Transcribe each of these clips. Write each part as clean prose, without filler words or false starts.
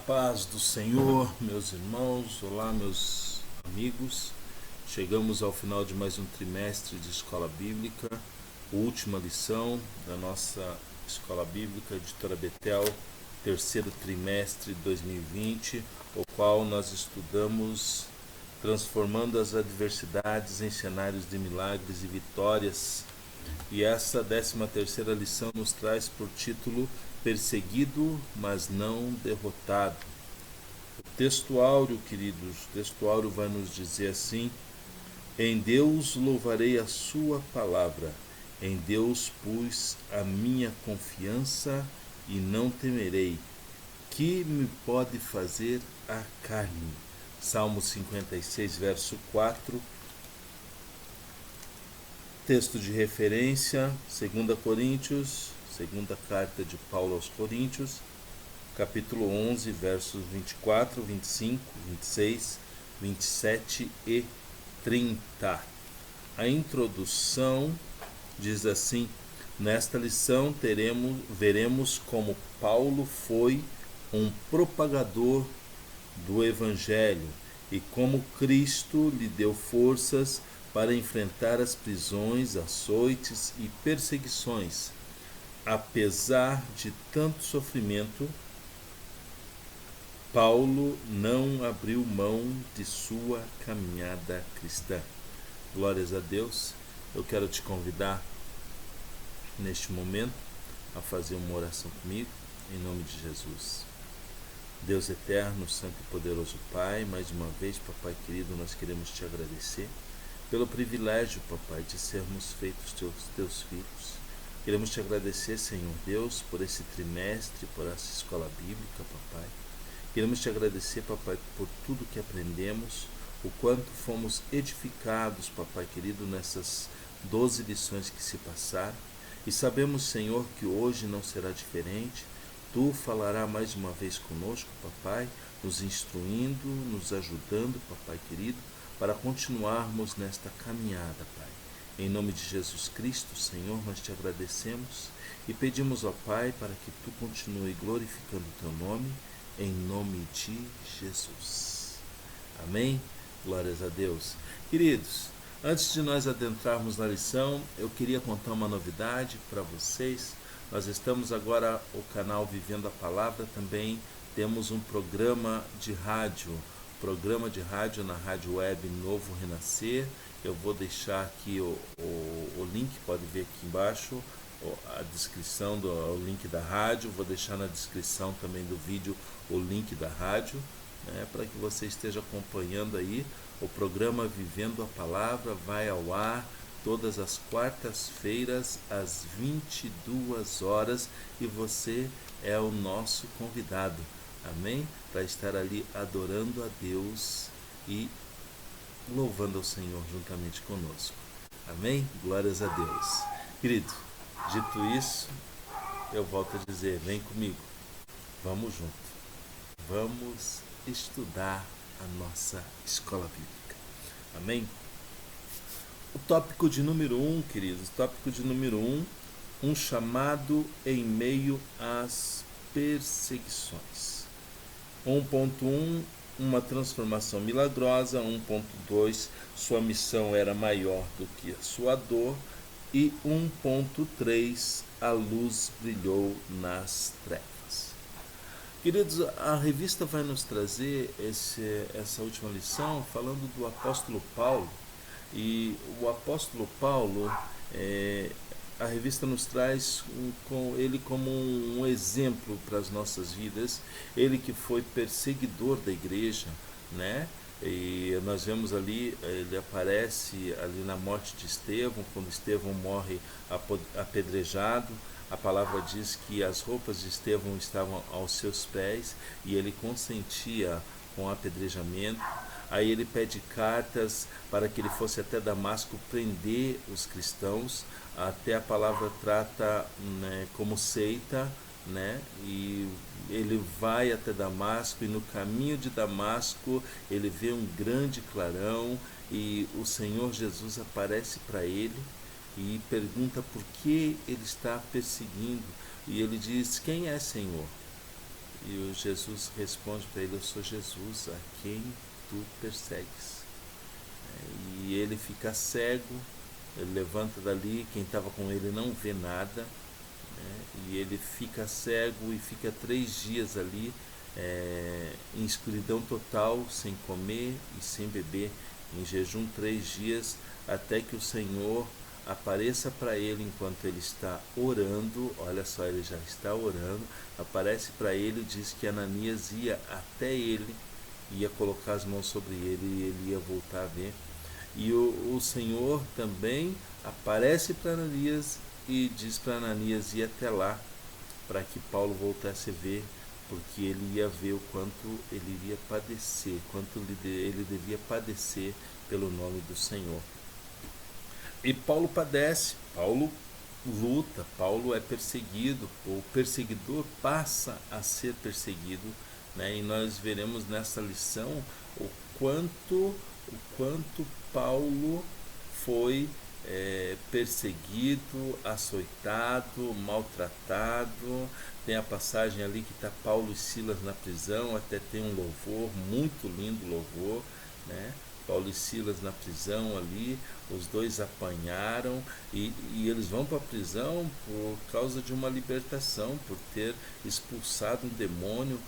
paz do Senhor, meus irmãos, olá, meus amigos. Chegamos ao final de mais um trimestre de Escola Bíblica, última lição da nossa Escola Bíblica, Editora Betel, terceiro trimestre de 2020, o qual nós estudamos transformando as adversidades em cenários de milagres e vitórias. E essa 13ª lição nos traz por título Perseguido, mas não derrotado. O texto áureo, queridos, o texto áureo vai nos dizer assim: em Deus louvarei a sua palavra, em Deus pus a minha confiança e não temerei. Que me pode fazer a carne? Salmo 56, verso 4. Texto de referência, 2 Coríntios, segunda carta de Paulo aos Coríntios, capítulo 11, versos 24, 25, 26, 27 e 30. A introdução diz assim: nesta lição veremos como Paulo foi um propagador do Evangelho e como Cristo lhe deu forças para enfrentar as prisões, açoites e perseguições. Apesar de tanto sofrimento, Paulo não abriu mão de sua caminhada cristã. Glórias a Deus. Eu quero te convidar neste momento a fazer uma oração comigo, em nome de Jesus. Deus eterno, santo e poderoso Pai, mais uma vez, Papai querido, nós queremos te agradecer pelo privilégio, Papai, de sermos feitos teus filhos. Queremos te agradecer, Senhor Deus, por esse trimestre, por essa escola bíblica, Papai. Queremos te agradecer, Papai, por tudo que aprendemos, o quanto fomos edificados, Papai querido, nessas 12 lições que se passaram. E sabemos, Senhor, que hoje não será diferente. Tu falarás mais uma vez conosco, Papai, nos instruindo, nos ajudando, Papai querido, para continuarmos nesta caminhada, Pai. Em nome de Jesus Cristo, Senhor, nós te agradecemos e pedimos, ó Pai, para que Tu continue glorificando o Teu nome, em nome de Jesus. Amém? Glórias a Deus. Queridos, antes de nós adentrarmos na lição, eu queria contar uma novidade para vocês. Nós estamos agora, o canal Vivendo a Palavra, também temos um programa de rádio na rádio web Novo Renascer. Eu vou deixar aqui o link, pode ver aqui embaixo a descrição o link da rádio. Vou deixar na descrição também do vídeo o link da rádio, né, para que você esteja acompanhando aí. O programa Vivendo a Palavra vai ao ar todas as quartas-feiras às 22 horas e você é o nosso convidado. Amém? Para estar ali adorando a Deus e louvando ao Senhor juntamente conosco. Amém? Glórias a Deus. Querido, dito isso, eu volto a dizer, vem comigo. Vamos junto. Vamos estudar a nossa escola bíblica. Amém? O tópico de número 1, queridos, tópico de número 1, um chamado em meio às perseguições. 1.1, uma transformação milagrosa. 1.2, sua missão era maior do que a sua dor. E 1.3, a luz brilhou nas trevas. Queridos, a revista vai nos trazer essa última lição falando do apóstolo Paulo. E o apóstolo Paulo, a revista nos traz ele como um exemplo para as nossas vidas. Ele que foi perseguidor da igreja, né? E nós vemos ali, ele aparece ali na morte de Estevão, quando Estevão morre apedrejado. A palavra diz que as roupas de Estevão estavam aos seus pés e ele consentia com o apedrejamento. Aí ele pede cartas para que ele fosse até Damasco prender os cristãos. Até a palavra trata, né, como seita, né? E ele vai até Damasco e no caminho de Damasco ele vê um grande clarão e o Senhor Jesus aparece para ele e pergunta por que ele está perseguindo. E ele diz: quem é, Senhor? E o Jesus responde para ele: eu sou Jesus, a quem tu persegues. E ele fica cego, ele levanta dali, quem estava com ele não vê nada, né? E ele fica cego e fica 3 dias ali, em escuridão total, sem comer e sem beber, em jejum 3 dias, até que o Senhor apareça para ele enquanto ele está orando. Olha só, ele já está orando, aparece para ele e diz que Ananias ia até ele, ia colocar as mãos sobre ele e ele ia voltar a ver. E o Senhor também aparece para Ananias e diz para Ananias ir até lá, para que Paulo voltasse a ver, porque ele ia ver o quanto ele iria padecer, quanto ele devia padecer pelo nome do Senhor. E Paulo padece, Paulo luta, Paulo é perseguido, o perseguidor passa a ser perseguido, né? E nós veremos nessa lição o quanto Paulo foi perseguido, açoitado, maltratado. Tem a passagem ali que está Paulo e Silas na prisão, até tem um louvor, muito lindo louvor, né? Paulo e Silas na prisão ali, os dois apanharam e eles vão para a prisão por causa de uma libertação, por ter expulsado um demônio,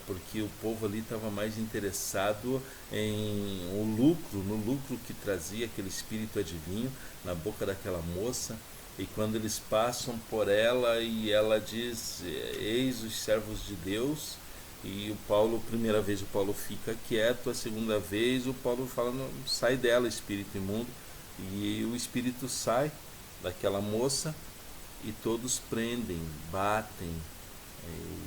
porque o povo ali estava mais interessado no lucro que trazia aquele espírito adivinho na boca daquela moça. E quando eles passam por ela e ela diz: eis os servos de Deus. E o Paulo, primeira vez o Paulo fica quieto, a segunda vez o Paulo fala: não, sai dela, espírito imundo. E o espírito sai daquela moça e todos prendem, batem,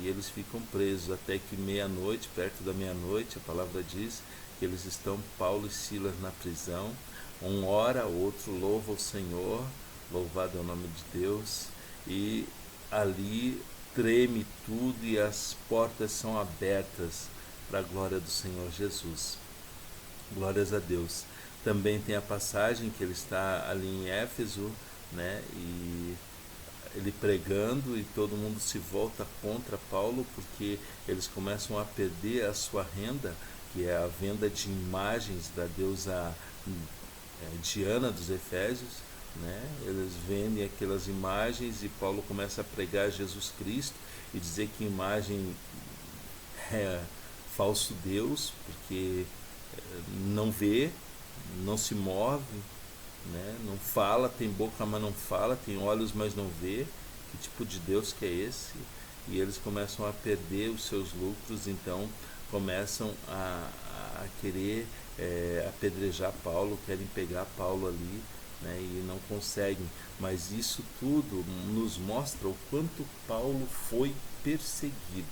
e eles ficam presos até que meia-noite, perto da meia-noite, a palavra diz que eles estão, Paulo e Silas, na prisão. Um ora, outro louva o Senhor, louvado é o nome de Deus, e ali treme tudo e as portas são abertas para a glória do Senhor Jesus. Glórias a Deus. Também tem a passagem que ele está ali em Éfeso, né, e ele pregando e todo mundo se volta contra Paulo porque eles começam a perder a sua renda, que é a venda de imagens da deusa Diana dos Efésios, né? Eles vendem aquelas imagens e Paulo começa a pregar Jesus Cristo e dizer que imagem é falso Deus, porque não vê, não se move, né? Não fala, tem boca mas não fala, tem olhos mas não vê. Que tipo de Deus que é esse? E eles começam a perder os seus lucros, então começam a querer apedrejar Paulo, querem pegar Paulo ali, né? E não conseguem. Mas isso tudo nos mostra o quanto Paulo foi perseguido,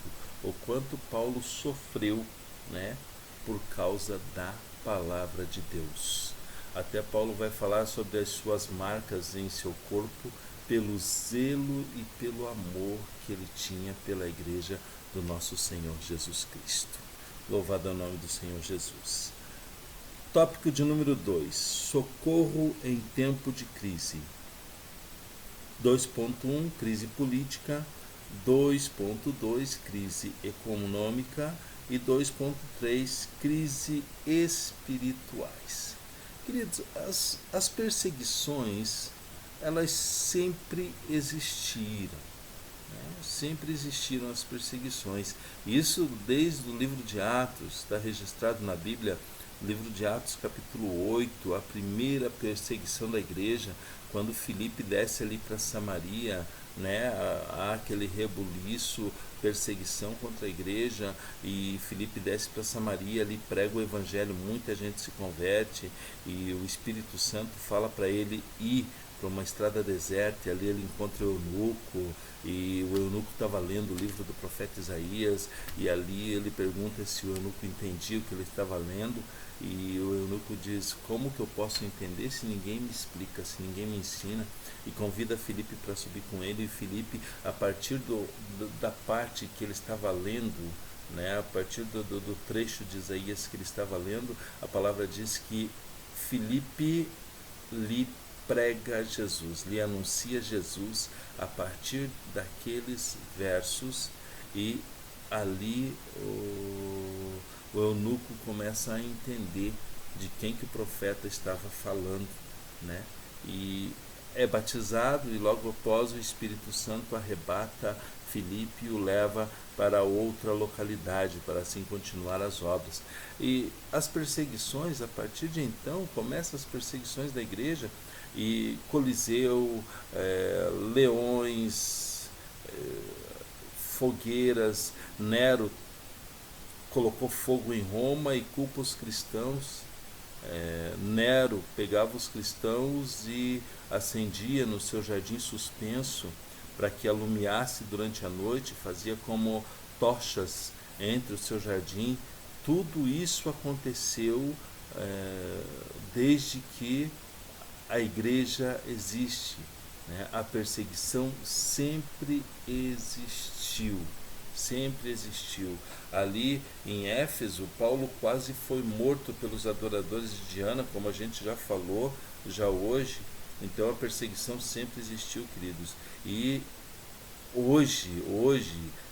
o quanto Paulo sofreu, né? Por causa da palavra de Deus. Até Paulo vai falar sobre as suas marcas em seu corpo, pelo zelo e pelo amor que ele tinha pela igreja do nosso Senhor Jesus Cristo. Louvado é o nome do Senhor Jesus. Tópico de número 2. Socorro em tempo de crise. 2.1 Crise política. 2.2 Crise econômica. E 2.3 Crise espirituais. Queridos, as perseguições, elas sempre existiram, né? Sempre existiram as perseguições. Isso desde o livro de Atos, está registrado na Bíblia, livro de Atos capítulo 8, a primeira perseguição da igreja, quando Filipe desce ali para Samaria, né? Há aquele rebuliço, perseguição contra a igreja, e Filipe desce para Samaria, ali prega o evangelho, muita gente se converte e o Espírito Santo fala para ele ir para uma estrada deserta, e ali ele encontra o eunuco, e o eunuco estava lendo o livro do profeta Isaías, e ali ele pergunta se o eunuco entendia o que ele estava lendo, e o eunuco diz: como que eu posso entender se ninguém me explica, se ninguém me ensina? E convida Filipe para subir com ele, e Filipe, a partir da parte que ele estava lendo, né, a partir do trecho de Isaías que ele estava lendo, a palavra diz que Filipe lhe prega Jesus, lhe anuncia Jesus a partir daqueles versos, e ali o eunuco começa a entender de quem que o profeta estava falando, né? E é batizado, e logo após o Espírito Santo arrebata Filipe e o leva para outra localidade, para assim continuar as obras. E as perseguições, a partir de então, começam as perseguições da igreja, e Coliseu, leões, fogueiras. Nero colocou fogo em Roma e culpa os cristãos. Nero pegava os cristãos e acendia no seu jardim suspenso para que alumiasse durante a noite, fazia como tochas entre o seu jardim. Tudo isso aconteceu desde que a igreja existe, né? A perseguição sempre existiu, sempre existiu. Ali em Éfeso, Paulo quase foi morto pelos adoradores de Diana, como a gente já falou já hoje. Então a perseguição sempre existiu, queridos. E hoje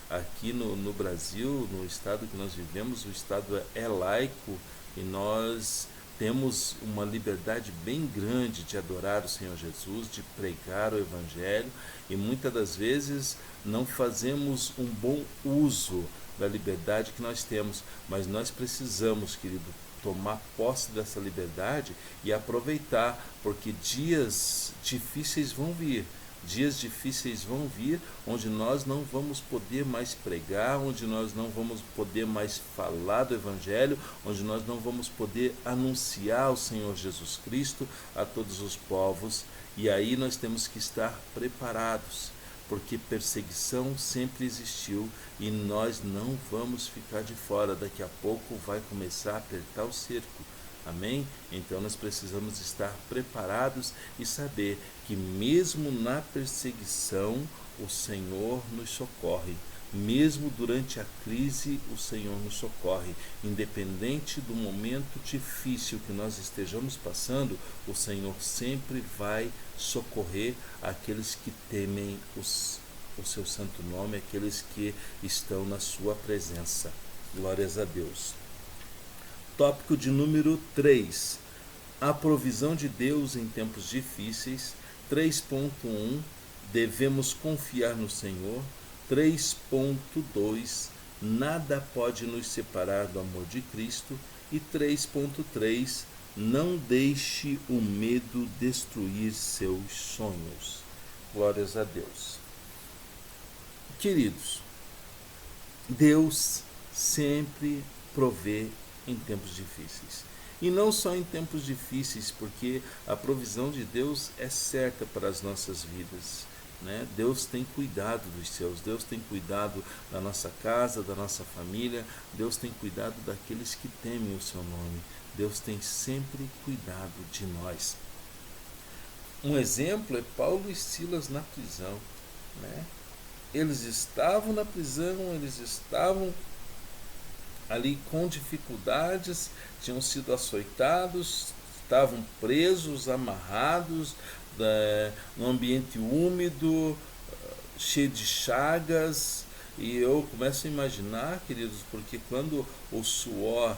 aqui no Brasil, no estado que nós vivemos, o estado é laico, e nós temos uma liberdade bem grande de adorar o Senhor Jesus, de pregar o Evangelho, e muitas das vezes não fazemos um bom uso da liberdade que nós temos, mas nós precisamos, querido, tomar posse dessa liberdade e aproveitar, porque dias difíceis vão vir. Dias difíceis vão vir, onde nós não vamos poder mais pregar, onde nós não vamos poder mais falar do Evangelho, onde nós não vamos poder anunciar o Senhor Jesus Cristo a todos os povos. E aí nós temos que estar preparados, porque perseguição sempre existiu e nós não vamos ficar de fora. Daqui a pouco vai começar a apertar o cerco. Amém? Então nós precisamos estar preparados e saber que mesmo na perseguição o Senhor nos socorre. Mesmo durante a crise o Senhor nos socorre. Independente do momento difícil que nós estejamos passando, o Senhor sempre vai socorrer aqueles que temem o seu santo nome, aqueles que estão na sua presença. Glórias a Deus. Tópico de número 3. A provisão de Deus em tempos difíceis. 3.1. Devemos confiar no Senhor. 3.2. Nada pode nos separar do amor de Cristo. E 3.3. Não deixe o medo destruir seus sonhos. Glórias a Deus. Queridos, Deus sempre provê em tempos difíceis. E não só em tempos difíceis, porque a provisão de Deus é certa para as nossas vidas, né? Deus tem cuidado dos seus, Deus tem cuidado da nossa casa, da nossa família, Deus tem cuidado daqueles que temem o seu nome, Deus tem sempre cuidado de nós. Um exemplo é Paulo e Silas na prisão, né? Eles estavam na prisão, eles estavam ali com dificuldades, tinham sido açoitados, estavam presos, amarrados, num ambiente úmido, cheio de chagas. E eu começo a imaginar, queridos, porque quando o suor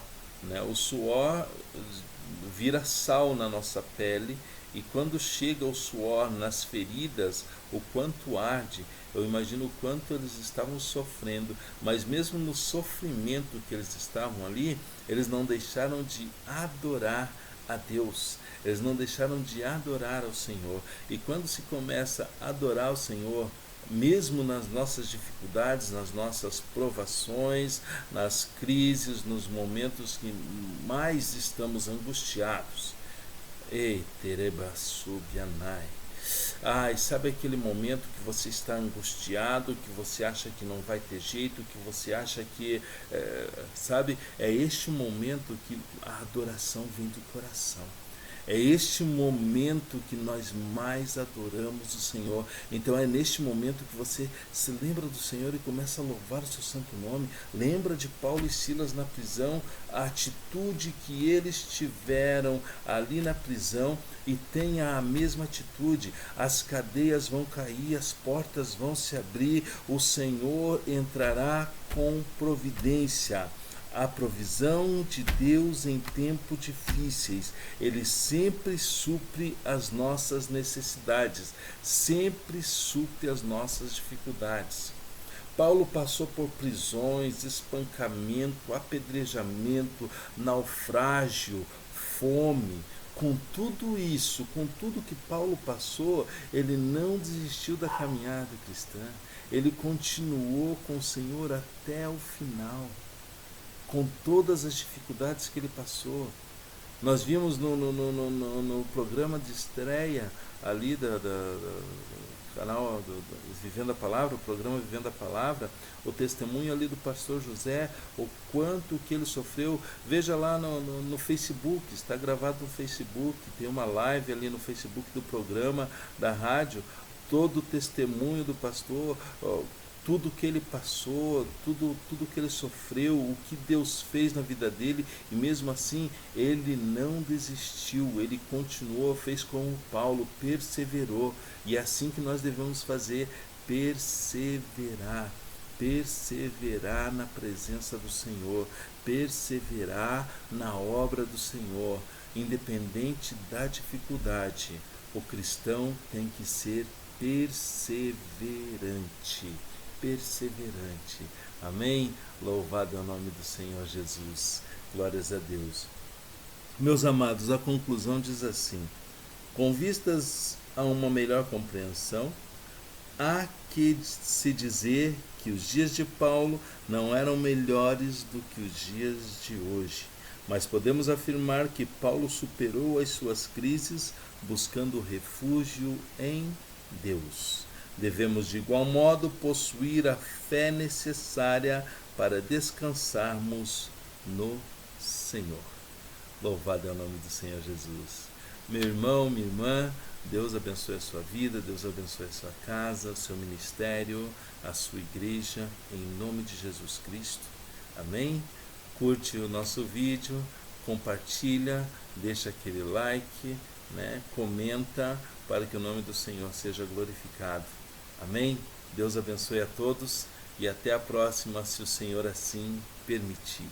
vira sal na nossa pele, e quando chega o suor nas feridas, o quanto arde. Eu imagino o quanto eles estavam sofrendo, mas mesmo no sofrimento que eles estavam ali, eles não deixaram de adorar a Deus, eles não deixaram de adorar ao Senhor. E quando se começa a adorar o Senhor, mesmo nas nossas dificuldades, nas nossas provações, nas crises, nos momentos que mais estamos angustiados, ei, tereba subianai. Ai, sabe aquele momento que você está angustiado, que você acha que não vai ter jeito, que você acha que, é este momento que a adoração vem do coração. É este momento que nós mais adoramos o Senhor. Então é neste momento que você se lembra do Senhor e começa a louvar o seu santo nome. Lembra de Paulo e Silas na prisão, a atitude que eles tiveram ali na prisão, e tenha a mesma atitude. As cadeias vão cair, as portas vão se abrir, o Senhor entrará com providência. A provisão de Deus em tempos difíceis, Ele sempre supre as nossas necessidades, sempre supre as nossas dificuldades. Paulo passou por prisões, espancamento, apedrejamento, naufrágio, fome. Com tudo isso, com tudo que Paulo passou, ele não desistiu da caminhada cristã. Ele continuou com o Senhor até o final, com todas as dificuldades que ele passou. Nós vimos no programa de estreia ali do canal Vivendo a Palavra, o programa Vivendo a Palavra, o testemunho ali do pastor José, o quanto que ele sofreu. Veja lá no Facebook, está gravado no Facebook, tem uma live ali no Facebook do programa da rádio, todo o testemunho do pastor, tudo que ele passou, tudo que ele sofreu, o que Deus fez na vida dele, e mesmo assim ele não desistiu, ele continuou, fez como Paulo, perseverou. E é assim que nós devemos fazer, perseverar na presença do Senhor, perseverar na obra do Senhor, independente da dificuldade. O cristão tem que ser perseverante. Amém? Louvado é o nome do Senhor Jesus. Glórias a Deus. Meus amados, a conclusão diz assim: com vistas a uma melhor compreensão, há que se dizer que os dias de Paulo não eram melhores do que os dias de hoje, mas podemos afirmar que Paulo superou as suas crises buscando refúgio em Deus. Devemos de igual modo possuir a fé necessária para descansarmos no Senhor. Louvado é o nome do Senhor Jesus. Meu irmão, minha irmã, Deus abençoe a sua vida, Deus abençoe a sua casa, o seu ministério, a sua igreja, em nome de Jesus Cristo. Amém? Curte o nosso vídeo, compartilha, deixa aquele like, comenta, para que o nome do Senhor seja glorificado. Amém? Deus abençoe a todos e até a próxima, se o Senhor assim permitir.